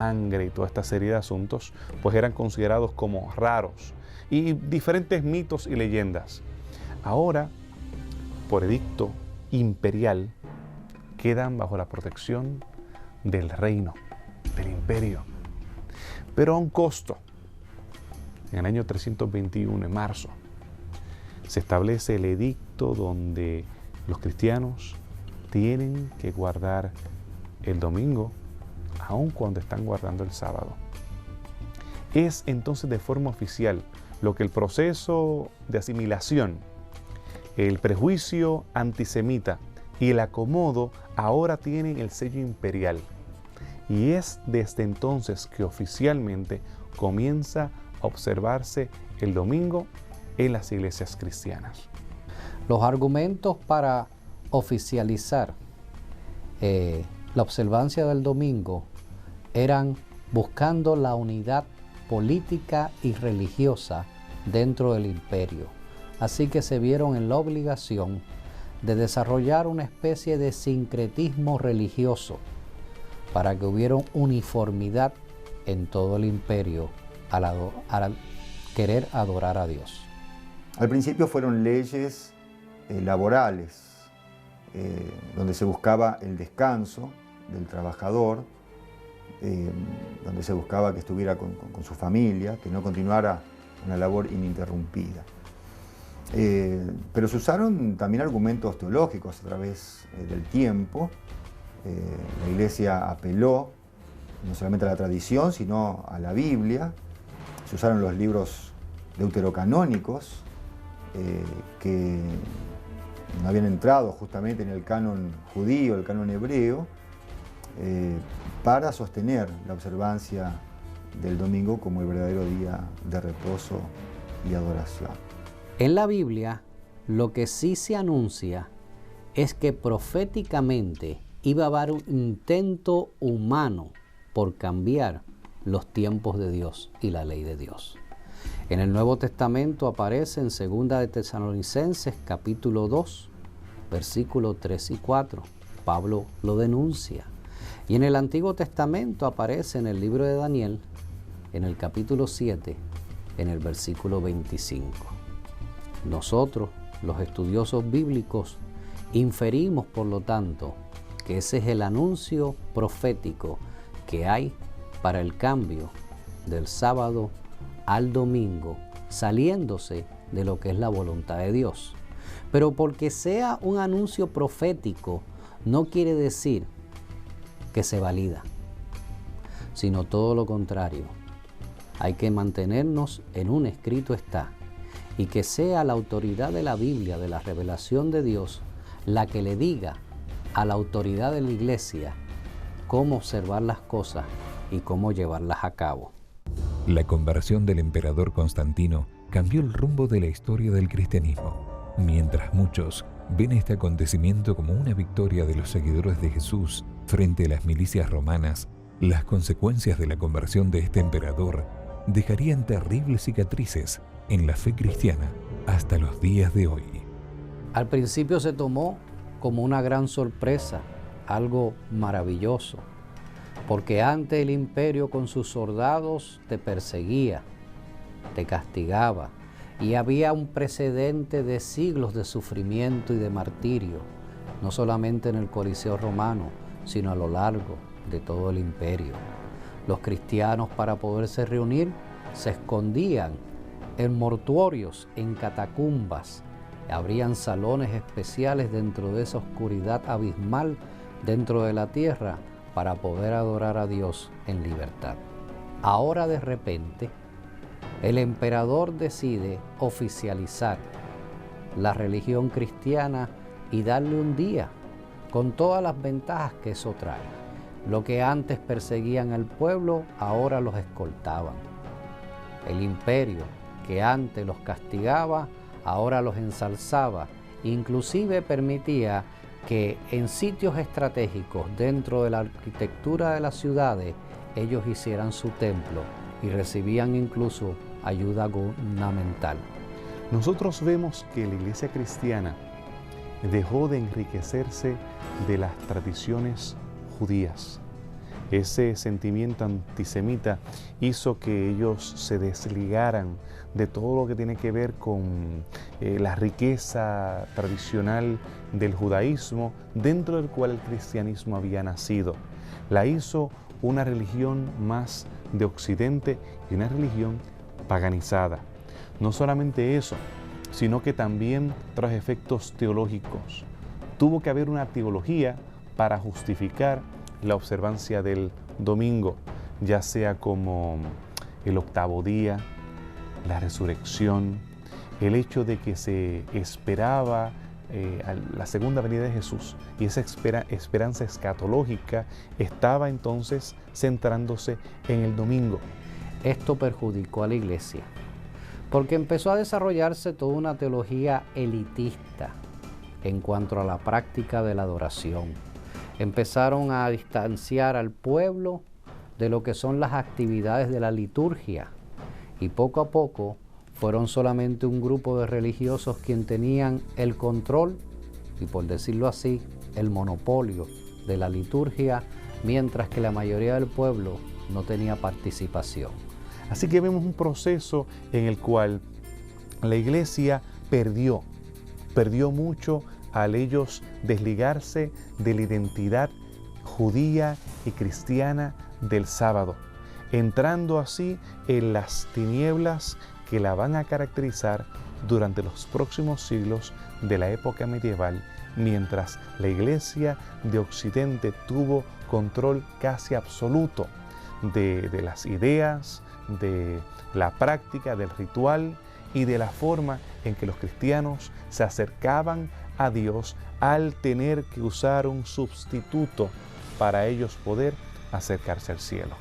sangre y toda esta serie de asuntos, pues eran considerados como raros y diferentes mitos y leyendas. Ahora, por edicto imperial, quedan bajo la protección del reino, del imperio, pero a un costo. En el año 321, en marzo, se establece el edicto donde los cristianos tienen que guardar el domingo, aun cuando están guardando el sábado. Es entonces de forma oficial lo que el proceso de asimilación, el prejuicio antisemita y el acomodo ahora tienen el sello imperial. Y es desde entonces que oficialmente comienza a observarse el domingo en las iglesias cristianas. Los argumentos para oficializar la observancia del domingo eran buscando la unidad política y religiosa dentro del imperio. Así que se vieron en la obligación de desarrollar una especie de sincretismo religioso para que hubiera uniformidad en todo el imperio al querer adorar a Dios. Al principio fueron leyes laborales, donde se buscaba el descanso del trabajador, donde se buscaba que estuviera con su familia, que no continuara una labor ininterrumpida. Pero se usaron también argumentos teológicos a través del tiempo. La Iglesia apeló no solamente a la tradición, sino a la Biblia. Se usaron los libros deuterocanónicos que no habían entrado justamente en el canon judío, el canon hebreo, para sostener la observancia del domingo como el verdadero día de reposo y adoración. En la Biblia, lo que sí se anuncia es que proféticamente iba a haber un intento humano por cambiar los tiempos de Dios y la ley de Dios. En el Nuevo Testamento aparece en 2 de Tesalonicenses capítulo 2, versículos 3 y 4. Pablo lo denuncia. Y en el Antiguo Testamento aparece en el libro de Daniel, en el capítulo 7, en el versículo 25. Nosotros, los estudiosos bíblicos, inferimos, por lo tanto, que ese es el anuncio profético que hay para el cambio del sábado al domingo, saliéndose de lo que es la voluntad de Dios. Pero porque sea un anuncio profético, no quiere decir que se valida, sino todo lo contrario. Hay que mantenernos en un escrito está, y que sea la autoridad de la Biblia, de la revelación de Dios, la que le diga a la autoridad de la Iglesia cómo observar las cosas y cómo llevarlas a cabo. La conversión del emperador Constantino cambió el rumbo de la historia del cristianismo. Mientras muchos ven este acontecimiento como una victoria de los seguidores de Jesús frente a las milicias romanas, las consecuencias de la conversión de este emperador dejarían terribles cicatrices en la fe cristiana hasta los días de hoy. Al principio se tomó como una gran sorpresa, algo maravilloso, porque antes el imperio con sus soldados te perseguía, te castigaba, y había un precedente de siglos de sufrimiento y de martirio, no solamente en el Coliseo romano, sino a lo largo de todo el imperio. Los cristianos, para poderse reunir, se escondían en mortuorios, en catacumbas. Habrían salones especiales dentro de esa oscuridad abismal dentro de la tierra para poder adorar a Dios en libertad. Ahora de repente, el emperador decide oficializar la religión cristiana y darle un día con todas las ventajas que eso trae. Lo que antes perseguían al pueblo, ahora los escoltaban. El imperio que antes los castigaba, ahora los ensalzaba. Inclusive permitía que en sitios estratégicos dentro de la arquitectura de las ciudades ellos hicieran su templo y recibían incluso ayuda gubernamental. Nosotros vemos que la iglesia cristiana dejó de enriquecerse de las tradiciones judías Ese sentimiento antisemita hizo que ellos se desligaran de todo lo que tiene que ver con la riqueza tradicional del judaísmo, dentro del cual el cristianismo había nacido. La hizo una religión más de Occidente y una religión paganizada. No solamente eso, sino que también trajo efectos teológicos. Tuvo que haber una teología para justificar la observancia del domingo, ya sea como el octavo día, la resurrección, el hecho de que se esperaba la segunda venida de Jesús, y esa esperanza escatológica estaba entonces centrándose en el domingo. Esto perjudicó a la iglesia, porque empezó a desarrollarse toda una teología elitista en cuanto a la práctica de la adoración. Empezaron a distanciar al pueblo de lo que son las actividades de la liturgia, y poco a poco fueron solamente un grupo de religiosos quienes tenían el control y, por decirlo así, el monopolio de la liturgia, mientras que la mayoría del pueblo no tenía participación. Así que vemos un proceso en el cual la iglesia perdió mucho al ellos desligarse de la identidad judía y cristiana del sábado, entrando así en las tinieblas que la van a caracterizar durante los próximos siglos de la época medieval, mientras la iglesia de Occidente tuvo control casi absoluto de las ideas, de la práctica, del ritual y de la forma en que los cristianos se acercaban a Dios al tener que usar un sustituto para ellos poder acercarse al cielo.